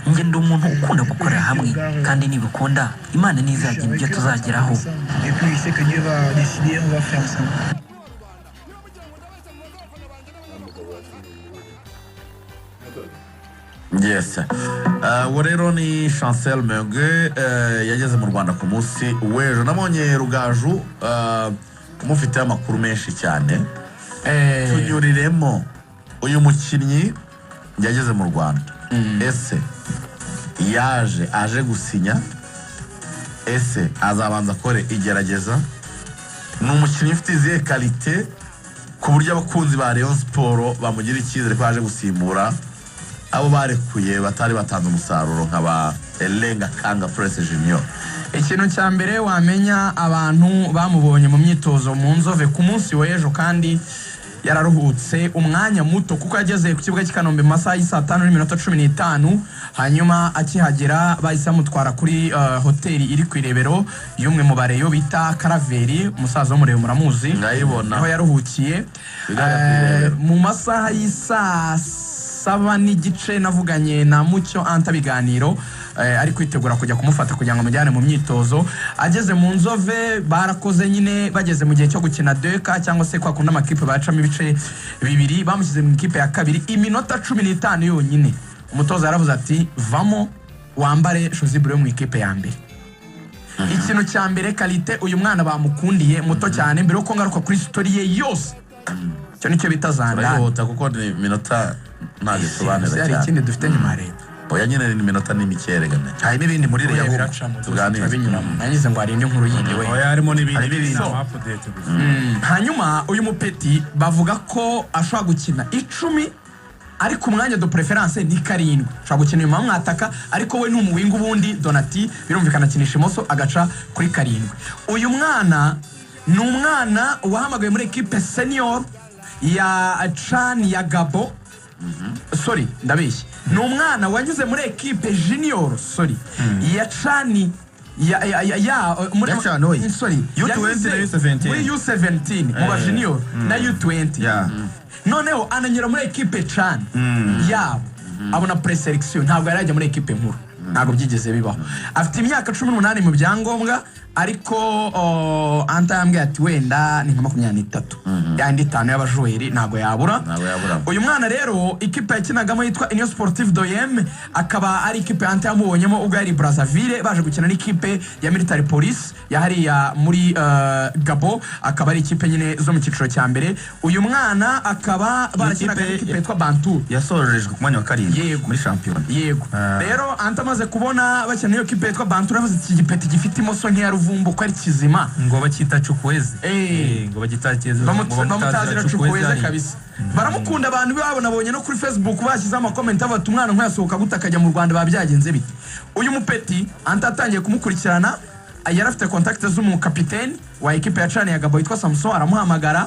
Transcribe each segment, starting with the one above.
njye ndi umuntu ukunda gukorera hamwe kandi nibikunda Imana nizagira ibyo tuzageraho. Yes. Rero ni Chancel Menge yageze mu Rwanda ku munsi w'ejo. Nabonye Rugaju mufite amakuru menshi cyane. Tunyuriremo uyu mukinnyi yageze mu Rwanda. Ese aje gusinya? Ese azabanza akore igerageza? Ni umukinnyi ufite izihe kalite ku buryo abakunzi ba Rayon Sport bamugira icyizere ko aje gusimbura abo barekuye batari batanze umusaruro nk'aba Elenga Kanga Prince Junior? Ikintu cya mbere wamenya abantu bamubonye mu myitozo mu Nzove ku munsi w'ejo kandi yararuhutse umwanya muto kuko yageze ku kibuga cy'Ikanombe mu masaha y'isa 5:15 hanyuma akihagera bahise mutwara kuri hoteli iri ku Irebero y'umwe mu bareyo bita Karaveri umusaza wo murebe muramuzi ngayibona aho yaruhukiye mu masaha y'isa 7 n'igice navuganye na Mucyo Anta biganiro ari kwitegura kujya kumufata kugira ngo amujyane mu myitozo. Ageze mu Nzove barakoze nyine bageze mu gihe cyo gukina deka cyangwa se kwa kunda amakipe bacamo ibice bibiri bamushyize mu ikipe ya kabiri iminota 15 yonyine umutoza yaravuze ati vamo wambare Josibure mu ikipe ya mbere. Ikintu cya mbere kalite uyu mwana bamukundiye muto cyane mbere uko ngaruka kuri story ye yose cyo nicyo bitazanda kuko ni minota nta gisobanura cyane. Hari ikindi dufite nyuma rero oya nyine ni minota n'imikeregane hari n'ibindi muri reya biracamo tubinyuramo nanyize ngo hari indi nkuru yindi we oya harimo n'ibindi update hanyuma uyu mupeti bavuga ko ashobora gukina 10 ariko umwanya de preference ni 7 ashobora gukina uyu mwataka ariko we n'umuwinga ubundi Donati birumvikana akinisha imoso agaca kuri 7. Uyu mwana ni umwana wahamagaye muri equipe senior ya Chan ya Gabo sorry ndabeshye ni umwana wanyuze muri equipe junior ya Chani muri sorry U17 mu ba junior na U20 noneho ananyura muri equipe Chan yabo abona preselection ntabwo yarajya muri equipe nkuru ntabwo byigeze bibaho. Afite imyaka 18 mu byangombwa ariko Anta yambwiye ati wenda ni nka 23 yandi 5 y'abajoyeri ntabwo yabura. Uyu mwana rero ikipe yakinagamo yitwa Union Sportive d'Oyem akaba ari ikipe Anta yamubonyemo ubwo yari Brazzaville baje gukina n'ikipe ya Military Police yahariya muri Gabo akaba ari ikipe nyine zo mu cyiciro cya mbere. Uyu mwana akaba barakinaga n'ikipe yitwa Bantu yasorejwe ku mwanya wa 7 muri champion. Yego rero Anta amaze kubona bakina n'iyo kipe yitwa Bantu ravuze iki gipeti gifite imoso nk'iya Ruvumbu ko ari kizima ngo bakita Chukweze ngo bagitakize bamutazira Chukweze kabisa baramukunda abantu babo nabonye no kuri Facebook bashyize ama comment abatu umwana nk'yasohoka gutakajya mu Rwanda babyagenze bite. Uyu mupeti Anta atangiye kumukurikirana yarafite contact z'umu capitaine wa equipe ya Chane ya Gabo yitwa Samson aramuhamagara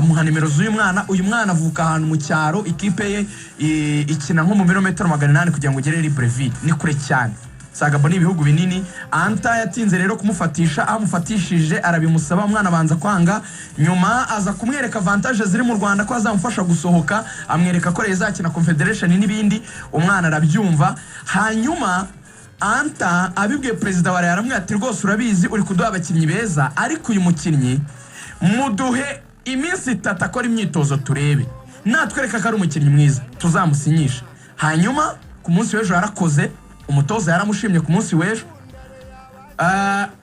muha nimero z'uyu mwana. Uyu mwana avuka ahantu mu cyaro ikipe ye ikina nko mu birometero 800 kugira ngo ugere Libreville ni kure cyane Sagabo ni ibihugu binini. Anta yatinze rero kumufatisha amufatishije arabimusaba umwana abanza kwanga nyuma aza kumwereka avantage ziri mu Rwanda ko azamufasha gusohoka amwereka ko rezakina Confederation n'ibindi umwana arabyumva. Hanyuma Anta abibwiye president wa yaramwe ati rwose urabizi uri kuduha abakinnyi beza ariko uyu mukinnyi muduhe iminsi 3 akora imyitozo turebe natwereka ko ari umukinnyi mwiza tuzamusinyisha. Hanyuma ku munsi w'ejo yarakoze umutoza yaramushimye ku munsi w'ejo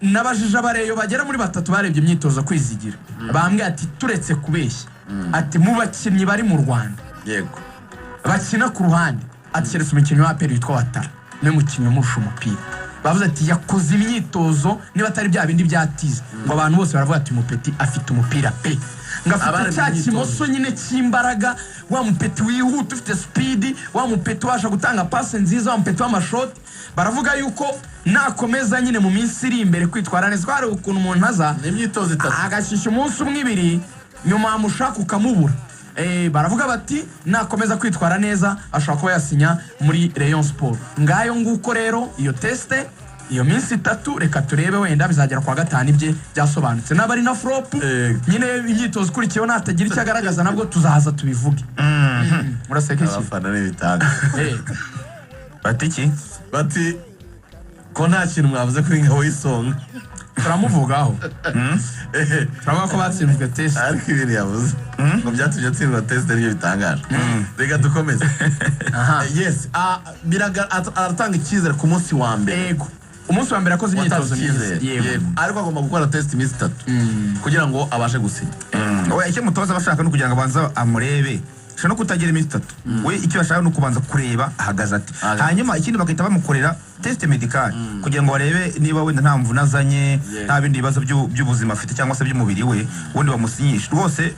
nabajije abareyo bagera muri 3 barebye imyitozo kwizigira bambwiye ati turetse kubeshya ati mu bakinnyi bari mu Rwanda yego bakina ku ruhande ati keretse umukinnyi wa APR witwa Watara ne mukinnyi murusha umupira bavuze ati yakoze imyitozo niba atari bya bindi byatiza ngo abantu bose baravuga ati umupeti afite umupira pe ngafite cya kimoso nyine cy'imbaraga wa mupeti wihuta ufite speed wa mupeti washa gutanga passe nziza wa mupeti w'amashot baravuga yuko nakomeza nyine mu minsi iri imbere kwitwara neza kwari ukuntu umuntu aza imyitozo 3 agashisha umunsi umwe 2 nyuma amushaka ukamubura baravuga bati nakomeza kwitwara neza ashobora kuba yasinya muri Rayon Sport. Ngayo nguko rero iyo teste iyo minsi 3 reka turebe wenda bizagera kwa 5 ibye byasobanutse nabari na flop nyine imyitozo kurikiyeho natagira icyo agaragaza nabwo tuzahaza tubivuge. Muraseke iki abafana n'ibitanga batiki bati ko nta kintu mwavuze kuri Ngabo y'Isonga turamuvugaho turavuga ko batsinzwe test ariko ibintu yavuze ngo byatumye atsindwa test nibyo bitangaje reka dukomeze yes aratanga icyizere ku munsi wa mbere yego umunsi wa mbere akoze imyitozo myiza yego ariko agomba gukora test iminsi 3 kugira ngo abashe gusinya icyo mutoza bashaka no kugira ngo abanza amurebe no kutagira iminsi 3 we icyo bashaka no kubanza kureba ahagaze ati hanyuma ikindi bagahita bamukorera test medical kugira ngo barebe niba wenda nta mvuna azanye nta bindi bibazo by'ubuzima afite cyangwa se by'umubiri we wundi bamusinyisha rwose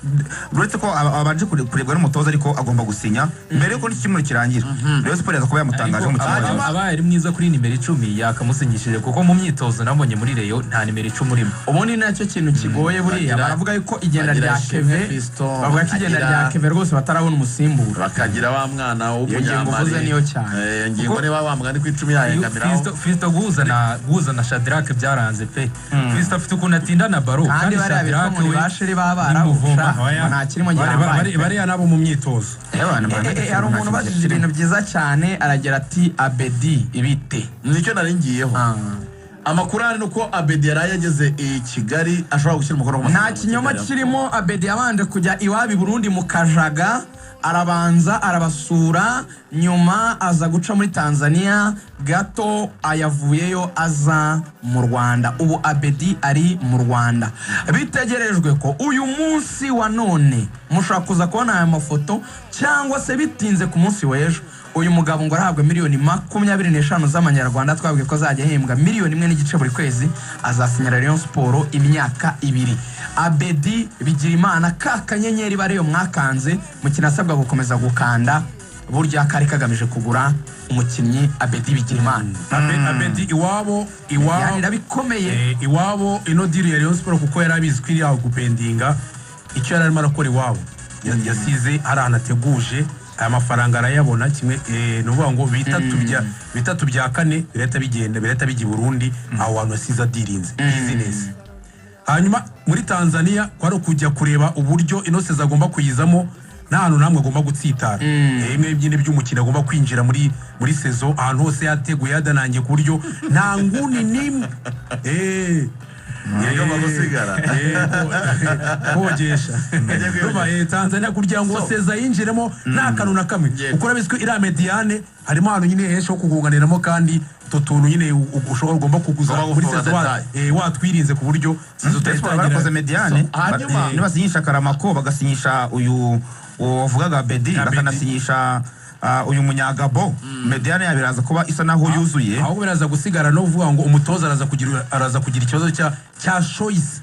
uretse ko abanje kurebwa n'umutoza ariko agomba gusinya mbere yuko n'ikimwe kirangira rero siporo yaza kuba yamutangaje mu kibazo abaye ari mwiza kuri nimero 10 yakamusinyishije kuko mu myitozo nabonye muri Reyo nta nimero 10 urimo ubundi nacyo kintu kigoye buriya baravuga yuko igenda rya Keve bavuga ko igenda rya Keve rwose batarabona umusimbura bakagira wa mwana w'umunyamari niyo cyane ngingo niba bamugani ku 10 yahengamiraho Fisto guza na Shadrack byaranze pe Fisto afite ukuntu atinda na baro kandi Shadrack we bashiri babara nta kirimo nyambaye bari nabo mu myitozo hari umuntu bashije ibintu byiza cyane aragira ati Abedi ibite nicyo naringiyeho amakuru ari nuko Abedi yari yageze i Kigali ashobora gushyira umukono ku nta kinyoma kirimo Abedi yabanje kujya iwabi Burundi mu Kajaga arabanza arabasura nyuma aza guca muri Tanzania gato ayavuyeyo aza mu Rwanda ubu Abedi ari mu Rwanda bitegerejwe ko uyu munsi wa none mushaka kuza kubona aya mafoto cyangwa se bitinze ku munsi w'ejo uyu mugabo ngo arahabwa miliyoni 25 z'amanyarwanda twabwiye ko azajya ahembwa miliyoni 1.5 buri kwezi azasinyira Rayon Sport imyaka 2 Abedi Bigirimana kakanyenyeri bareyo mwakanze mukinasabwa gukomeza gukanda burya kari kagamije kugura umukinnyi Abedi Bigirimana Abedi iwabo yani bikomeye iwabo ino deal ya Rayon Sport kuko yarabizi kwiri yaho gupendinga icyo yararimo arakora iwabo yasize aranateguje aya mafaranga arayabona kimwe nuvuga ngo bitatu bya kane bireta bigi Burundi aho wantu asiza dirinze business hanyuma muri Tanzania kwari kujya kureba uburyo inose zagomba kuyizamo nta hantu namwe agomba gutsitara imwe byine by'umukino agomba kwinjira muri saison ahantu hose yateguye yadanangiye ku buryo nta nguni nimwe Yego bagusigara kogesha rubaye Tanzania kugira ngo seza yinjiremo nta kantu na kamwe ukora biswe ira mediane harimo ahantu nyine hesho kugunganiramo kandi tuntu nyine ushobora ugomba kuguza muri seza watwirinze ku buryo barakoze mediane nibasinyisha Karamako bagasinyisha uyu uvugaga Abedi bakanasinyisha uyu munyagabo mediane yabiraza kuba isa naho yuzuye aho biraza gusigara no vuga ngo umutoza araza kugira ikibazo cya choice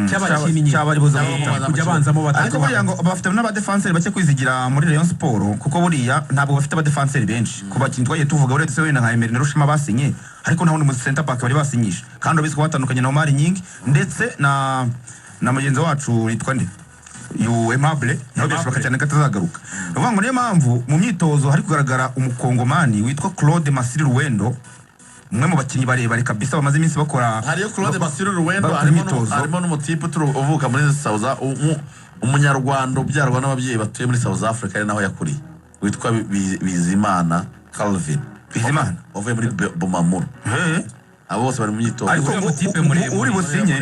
cy'abakinnyi cyabari buza kujya banzamo batako buriya ngo bafite n'aba defenseur bake kwizigira muri Rayon Sport kuko buriya ntabwo bafite aba defenseur benshi ku bakinnyi twagiye tuvuga uretse wenda nka Emery Rushima basinye ariko naho mu center back bari basinyisha kandi biziko batandukanye na Omar Nyingi ndetse na mugenzi wacu yitwa nde Aimable naho bishoboka cyane katazagaruka bavuga ngo niyo mpamvu mu myitozo hari kugaragara umukongomani witwa Claude Masiri Ruwendo umwe mu bakinnyi barebare kabisa bamaze iminsi bakora hariyo Claude Masiri Ruwendo harimo n'umutipe uvuka muri South umunyarwanda ubyarwa n'ababyeyi batuye muri South Africa ari naho yakuriye witwa Bizimana Calvin Bizimana wavuye muri Bomamuru abo bose bari mu myitozo ariko uri businye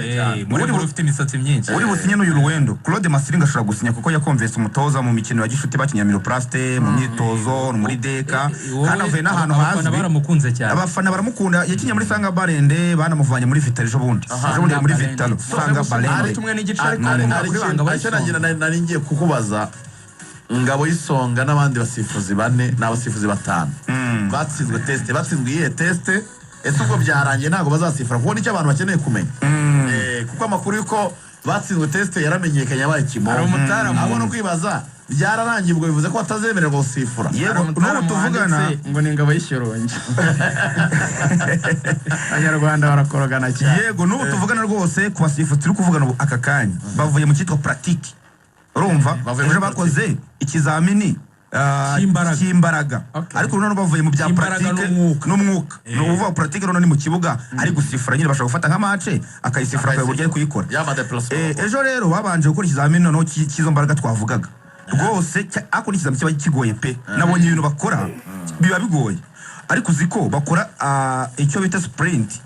muri ufite imisatsi myinshi uri businye n'uyu Ruwendo Claude Masiri ngashobora gusinya kuko yakonvese umutoza mu mikino ya gishuti bakinya Miroplaste mu myitozo muri deka kandi avuye n'ahantu hazwi baramukunze cyane abafana baramukunda yakinya muri Sanga Barende banamuvanye muri Vitali ejo bundi muri Vitalo Sanga Barende ari tumwe n'igice ariko nari ngiye kukubaza Ngabo y'Isonga n'abandi basifuzi 4 n'abasifuzi 5 batsinzwe test batsinzwe iye test ese ubwo byarangiye ntago bazasifura kuko nicyo abantu bakeneye kumenya kuko amakuru yuko batsinzwe test yaramenyekanye abaye kimomo abo no kwibaza byararangiye ubwo bivuze ko atazemererwa gusifura yego n'ubu tuvugana ngo ni Ngabo y'Ishyorongi abanyarwanda barakorogana cyane yego n'ubu tuvugana rwose ku basifuzi turi kuvugana aka kanya bavuye mu cyitwa pratique urumva ejo bakoze ikizamini cy'imbaraga ariko none bavuye mu bya pratique n'umwuka no uvuga pratique none ni mu kibuga ari gusifura nyine bashaka gufata nka match akayisifura kwa buryo ari kuyikora ejo rero babanje gukora ikizamini none cy'izo mbaraga twavugaga rwose ako ni ikizamini kiba kigoye pe nabonye ibintu bakora biba bigoye ariko uziko bakora icyo bita sprint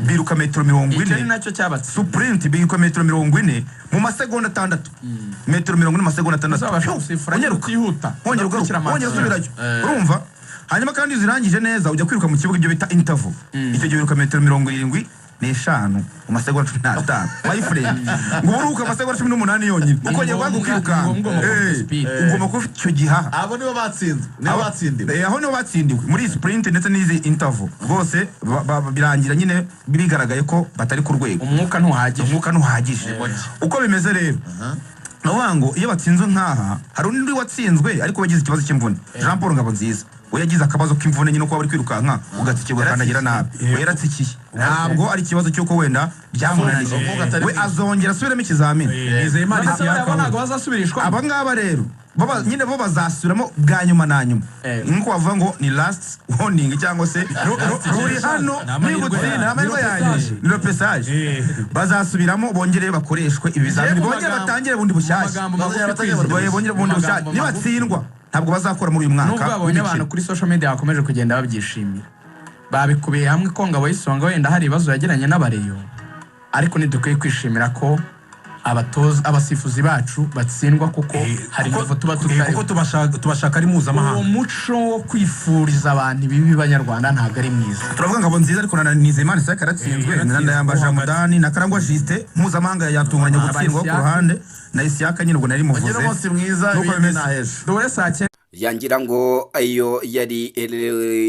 biruka metero 40 icyo ni nacyo cyabatse sprint biruka metero 40 mu masegonda 6 metero 40 mu masegonda 6 uzabasha gusifura kutihuta ongera usubirayo urumva hanyuma kandi uzirangije neza ujya kwiruka mu kibuga ibyo bita interval icyo gihe biruka metero 70 n'eshanu mu masegonda 15 my friend ngo uruhuka amasegonda 18 yonyine ukongera kwiruka ugomba kuba icyo giha abo nibo batsindiwe aho nibo batsindiwe muri sprint ndetse n'izi interval bose birangira nyine bigaragaye ko batari ku rwego umwuka ntuhagije uko bimeze rero nawango iyo batsinzwe nkaha hari undi watsinzwe ariko bagize ikibazo cy'imvune Jean Paul Ngabonziza we yagize akabazo k'imvune nyine uko bari kwirukanka ugatsikirwa kandagira nabi we yaratsikiye ntabwo ari ikibazo cy'uko wenda byamunaniye we azongera asubiramo ikizamini Nizeyimana Isiyaka ntabwo bazasubirishwa aba ngaba rero nyine bo bazasubiramo bwa nyuma na nyuma nkuko bavuga ngo ni last warning cyangwa se ruri hano n'igutsinda amahirwe yanyu ni repesage bazasubiramo bongere bakoreshwe ibizamini bongere batangire bundi bushyashya bongere bundi bushyashya nibatsindwa ntabwo bazakora muri uyu mwaka nubwo babonye abantu kuri social media bakomeje kugenda babyishimira babikubiye hamwe ko Ngabo y'Isonga wenda hari ibibazo yagiranye n'abareyo ariko ntidukwiye kwishimira ko abasifuzi bacu batsindwa kuko hari nivo tuba tutari kuko tubashaka ari mpuzamahanga uwo muco wo kwifuriza abantu ibibi b'Abanyarwanda ntabwo ari mwiza turavuga Ngabonziza ariko na Nizeyimana Isiyaka yaratsinzwe Ndayambaje Hamudani na Karangwa Justin mpuzamahanga yatunganya gutsindwa ku ruhande na Isiyaka nyine ubwo nari muvuze umunsi mwiza dore saa yangira ngo ayo yari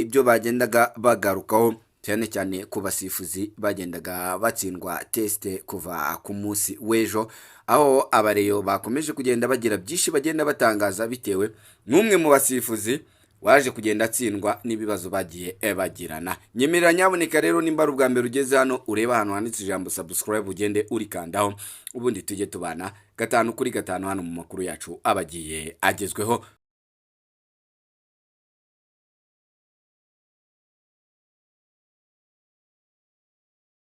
ibyo bagendaga bagarukaho cyane cyane ku basifuzi bagendaga batsindwa teste kuva ku munsi w'ejo aho abareyo bakomeje kugenda bagira byinshi bagenda batangaza bitewe n'umwe mu basifuzi waje kugenda atsindwa n'ibibazo bagiye bagirana nyemerera nyaboneka rero nimba ari ubwa mbere ugeze hano ureba ahantu handitse ijambo subscribe ugende urikandaho ubundi tujye tubana 5 kuri 5 hano mu makuru yacu abagiye agezweho